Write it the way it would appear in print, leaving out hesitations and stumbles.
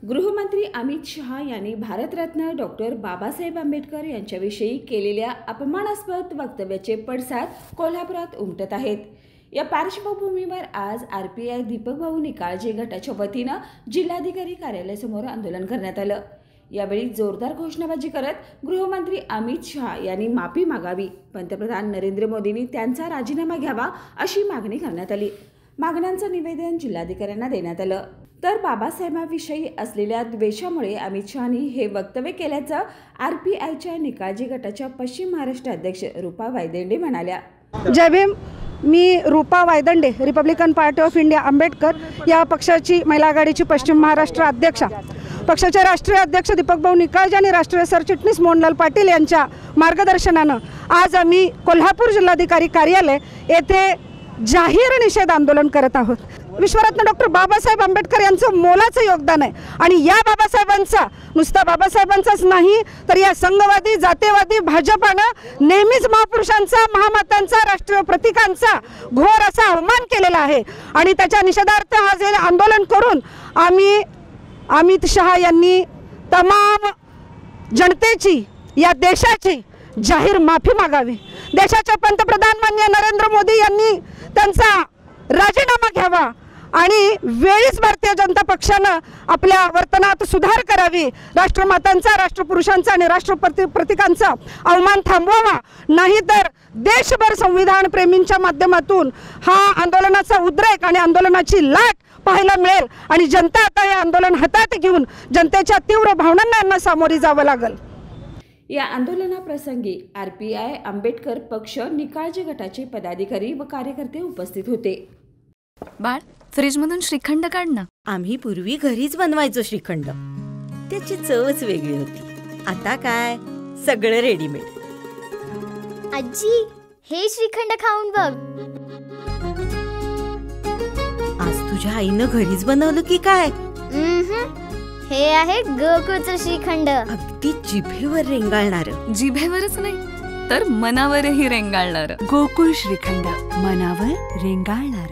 गृहमंत्री अमित शहा यांनी भारतरत्न डॉक्टर बाबासाहेब आंबेडकर यांच्याविषयी केलेल्या अपमानास्पद वक्तव्याचे पडसाद कोल्हापुरात उमटत आहेत। या पार्श्वभूमीवर आज आरपीआय दीपक भाऊ निकाळजे गटाच्या वतीने जिल्हाधिकारी कार्यालयासमोर आंदोलन करण्यात आलं। यावेळी जोरदार घोषणाबाजी करत गृहमंत्री अमित शहा यांनी माफी मागावी, पंतप्रधान नरेंद्र मोदींनी त्यांचा राजीनामा घ्यावा अशी मागणी करण्यात आली। मागण्यांचं निवेदन जिल्हाधिकाऱ्यांना देण्यात आलं। तर बाबासाहेबांविषयी असलेल्या द्वेषामुळे अमित शहानी हे वक्तव्य केल्याचं आरपीआयच्या निकाळजे गटाच्या पश्चिम महाराष्ट्र अध्यक्ष रूपा वायदेंडे म्हणाल्या। जय भीम। मी Rupa Waydande, Republican Party of India Ambedkar या पक्षाची महिला आघाडीची पश्चिम महाराष्ट्र अध्यक्षा। पक्षाचे राष्ट्रीय अध्यक्ष दीपक भाऊ निकाळजे आणि राष्ट्रीय सरचिटणीस मोहनलाल पाटील यांच्या मार्गदर्शनानं आज आम्ही कोल्हापूर जिल्हाधिकारी कार्यालय येथे जाहीर निषेध आंदोलन करत आहोत। विश्वरत्न डॉक्टर बाबासाहेब आंबेडकर यांचं मोलाचं योगदान आहे आणि या बाबासाहेबांचा नुसता बाबासाहेबांचाच नाही तर या संघवादी जातीवादी भाजपानं नेहमीच महापुरुषांचा, महामातांचा, राष्ट्रीय प्रतीकांचा घोर असा अवमान केलेला आहे आणि त्याच्या निषेधार्थ आज हे आंदोलन करून आम्ही अमित शहा यांनी तमाम जनतेची, या देशाची जाहीर माफी मागावी। देशाचे पंतप्रधान माननीय नरेंद्र मोदी यांनी त्यांचा राजीनामा घ्यावा आणि वेळीच भारतीय जनता पक्षानं आपल्या वर्तनात सुधार करावी। राष्ट्रमातांचा, राष्ट्रपुरुषांचा आणि राष्ट्रप्रतीकांचा अवमान थांबवावा, नाहीतर देशभर संविधान प्रेमींच्या माध्यमातून हा आंदोलनाचा उद्रेक आणि आंदोलनाची लाट पाहायला मिळेल आणि जनता आता हे आंदोलन हातात घेऊन जनतेच्या तीव्र भावनांना यांना सामोरी जावं लागेल। या आंदोलनाप्रसंगी आरपीआय आंबेडकर पक्ष निकाळजे गटाचे पदाधिकारी व कार्यकर्ते उपस्थित होते। बाळ, फ्रीजमधून श्रीखंड काढ ना। आम्ही पूर्वी घरीच बनवायचो श्रीखंड, त्याची चवच वेगळी होती। आता काय सगळं रेडीमेड। आजी, हे श्रीखंड खाऊन बघ। आज तुझ्या आईनं घरीच बनवलं की काय? हे आहे गोकुळचं श्रीखंड, अगदी जिभेवर रेंगाळणार। जिभेवरच नाही तर मनावरही रेंगाळणार। गोकुळ श्रीखंड, मनावर रेंगाळणार।